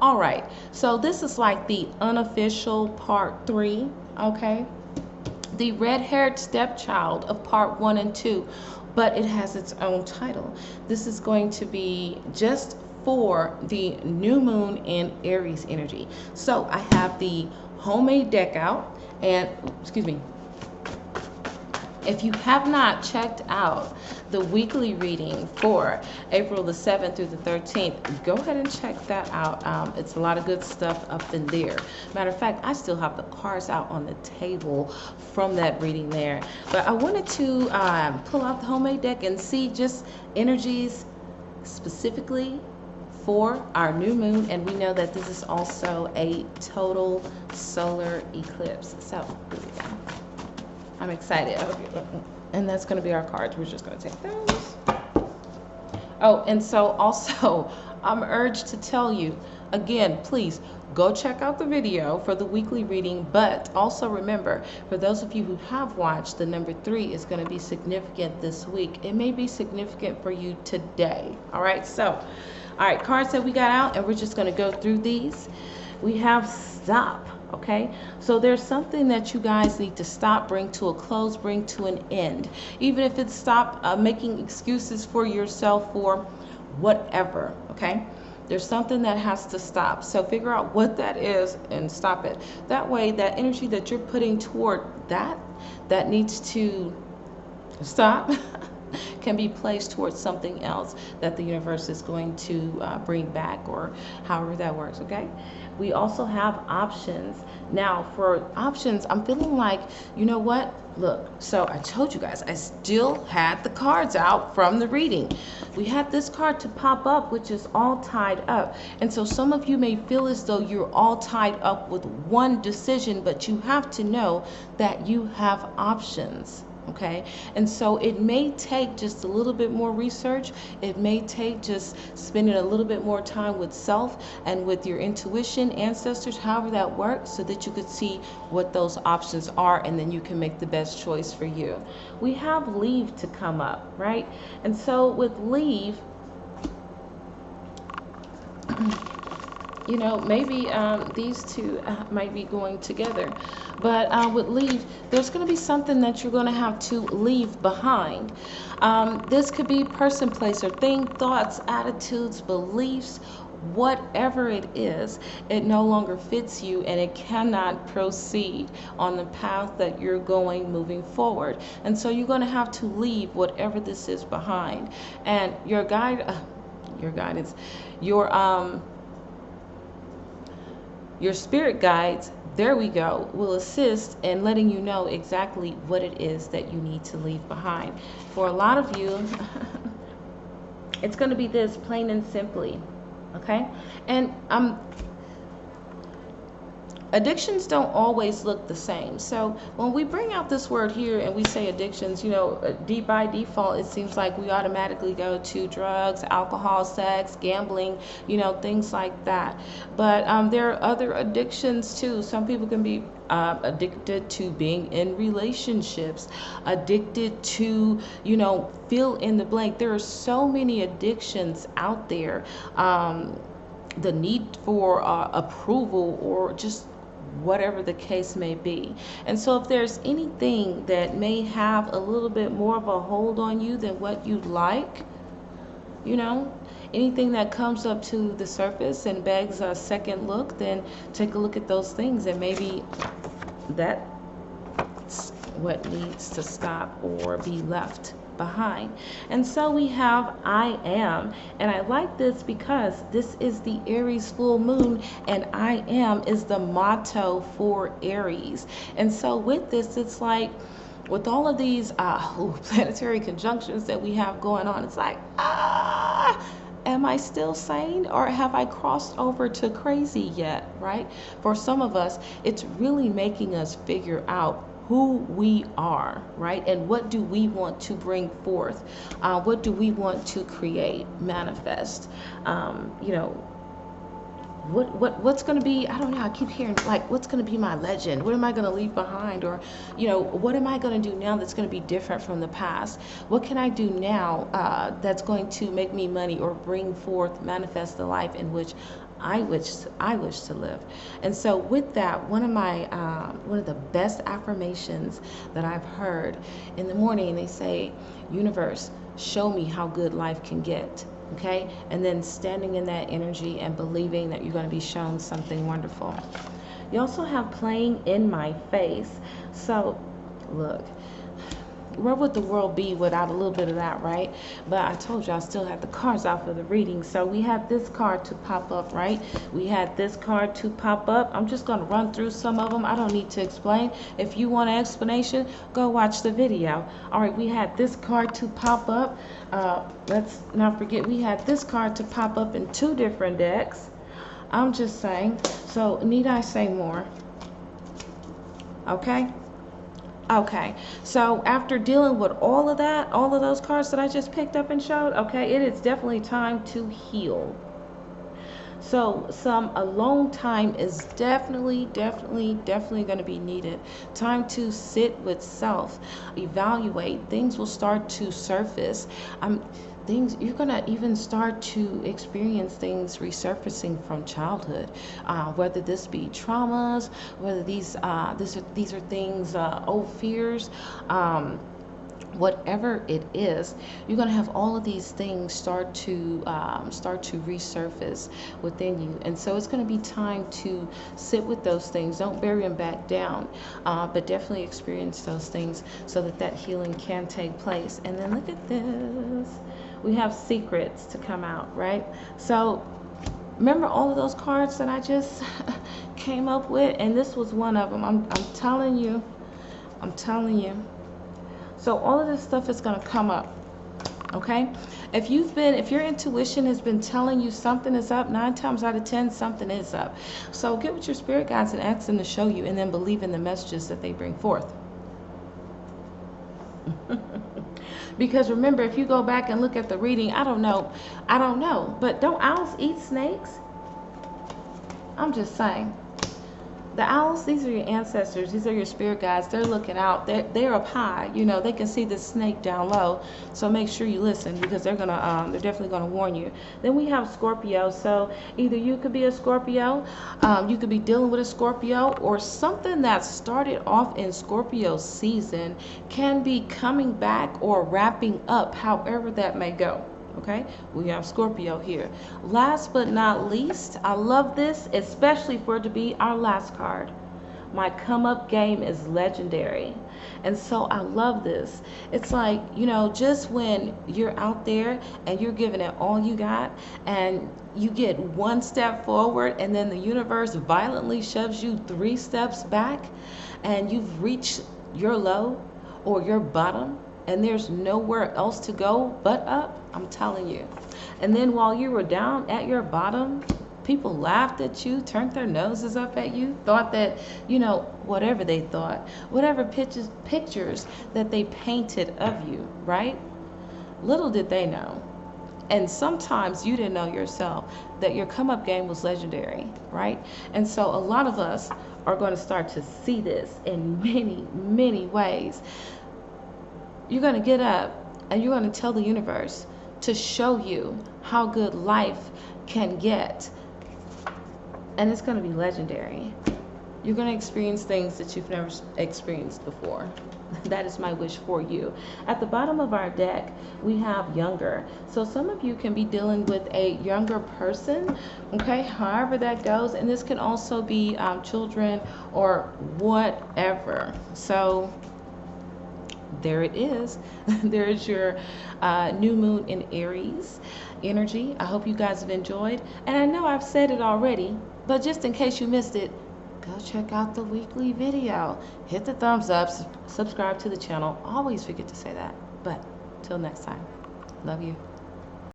All right, so this is like the unofficial part 3, okay? The red-haired stepchild of part 1 and 2, but it has its own title. This is going to be just for the new moon and Aries energy. So I have the homemade deck out, and excuse me, if you have not checked out the weekly reading for April the 7th through the 13th, go ahead and check that out. It's a lot of good stuff up in there. Matter of fact, I still have the cards out on the table from that reading there. But I wanted to pull out the homemade deck and see just energies specifically for our new moon. And we know that this is also a total solar eclipse. So here we go. I'm excited. And that's going to be our cards. We're just going to take those. Oh, and so also, I'm urged to tell you, again, please go check out the video for the weekly reading. But also remember, for those of you who have watched, the number 3 is going to be significant this week. It may be significant for you today. All right. So, all right, cards that we got out, and we're just going to go through these. We have stop. Okay, so there's something that you guys need to stop, bring to a close, bring to an end. Even if it's stop making excuses for yourself for whatever, okay? There's something that has to stop. So figure out what that is and stop it. That way, that energy that you're putting toward that needs to stop can be placed towards something else that the universe is going to bring back, or however that works, okay? We also have options. Now, for options, I'm feeling like, you know what? Look, so I told you guys, I still had the cards out from the reading. We had this card to pop up, which is all tied up. And so some of you may feel as though you're all tied up with one decision, but you have to know that you have options. Okay, and so it may take just a little bit more research. It may take just spending a little bit more time with self and with your intuition, ancestors, however that works, so that you could see what those options are, and then you can make the best choice for you. We have leave to come up, right? And so with leave, you know, maybe these two might be going together. But with leave, there's going to be something that you're going to have to leave behind. This could be person, place, or thing, thoughts, attitudes, beliefs, whatever it is. It no longer fits you, and it cannot proceed on the path that you're going moving forward. And so you're going to have to leave whatever this is behind. And your guidance, your spirit guides, there we go, will assist in letting you know exactly what it is that you need to leave behind. For a lot of you, it's going to be this, plain and simply, okay? And addictions don't always look the same. So when we bring out this word here and we say addictions, you know, by default, it seems like we automatically go to drugs, alcohol, sex, gambling, you know, things like that. But there are other addictions too. Some people can be addicted to being in relationships, addicted to, you know, fill in the blank. There are so many addictions out there. The need for approval, or just whatever the case may be. And so if there's anything that may have a little bit more of a hold on you than what you'd like, you know, anything that comes up to the surface and begs a second look, then take a look at those things, and maybe that's what needs to stop or be left behind. And so we have I am, and I like this because this is the Aries full moon, and I am is the motto for Aries. And so with this, it's like, with all of these planetary conjunctions that we have going on, it's like, am I still sane, or have I crossed over to crazy yet, right? For some of us, it's really making us figure out who we are, right? And what do we want to bring forth? What do we want to create, manifest? You know, what's going to be, I don't know, I keep hearing like, what's going to be my legend, what am I going to leave behind, or what am I going to do now that's going to be different from the past, what can I do now that's going to make me money or bring forth, manifest the life in which I wish to live. And so with that, one of the best affirmations that I've heard in the morning, they say, universe, show me how good life can get. Okay, and then standing in that energy and believing that you're going to be shown something wonderful. You also have playing in my face. So look, where would the world be without a little bit of that, right? But I told you I still had the cards out for the reading. So we had this card to pop up, right? We had this card to pop up. I'm just going to run through some of them. I don't need to explain. If you want an explanation, go watch the video. All right, we had this card to pop up. Let's not forget, we had this card to pop up in 2 different decks. I'm just saying. So need I say more? Okay. Okay, so after dealing with all of that, all of those cards that I just picked up and showed, okay, it is definitely time to heal. So some alone time is definitely going to be needed. Time to sit with self, evaluate. Things will start to surface. Things you're gonna even start to experience things resurfacing from childhood, whether this be traumas, whether these are things, old fears, whatever it is. You're going to have all of these things start to resurface within you, and so it's going to be time to sit with those things. Don't bury them back down, but definitely experience those things so that that healing can take place. And then look at this, we have secrets to come out, right? So remember all of those cards that I just came up with, and this was one of them. I'm telling you. So all of this stuff is going to come up, okay? If your intuition has been telling you something is up, 9 times out of 10, something is up. So get with your spirit guides and ask them to show you, and then believe in the messages that they bring forth. Because remember, if you go back and look at the reading, I don't know, but don't owls eat snakes? I'm just saying. The owls, these are your ancestors. These are your spirit guides. They're looking out. They're up high. They can see the snake down low. So make sure you listen, because they're definitely gonna warn you. Then we have Scorpio. So either you could be a Scorpio, you could be dealing with a Scorpio, or something that started off in Scorpio season can be coming back or wrapping up, however that may go. Okay, we have Scorpio here. Last but not least, I love this, especially for it to be our last card. My come up game is legendary. And so I love this. It's like, just when you're out there and you're giving it all you got, and you get 1 step forward, and then the universe violently shoves you 3 steps back, and you've reached your low or your bottom, and there's nowhere else to go but up. I'm telling you. And then while you were down at your bottom, people laughed at you, turned their noses up at you, thought that, whatever they thought, whatever pictures that they painted of you, right? Little did they know. And sometimes you didn't know yourself that your come up game was legendary, right? And so a lot of us are going to start to see this in many ways. You're going to get up and you're going to tell the universe to show you how good life can get. And it's going to be legendary. You're going to experience things that you've never experienced before. That is my wish for you. At the bottom of our deck, we have younger. So some of you can be dealing with a younger person, okay, however that goes. And this can also be children or whatever. So there it is. There is your new moon in Aries energy. I hope you guys have enjoyed. And I know I've said it already, but just in case you missed it, go check out the weekly video. Hit the thumbs up, subscribe to the channel. Always forget to say that. But till next time, love you.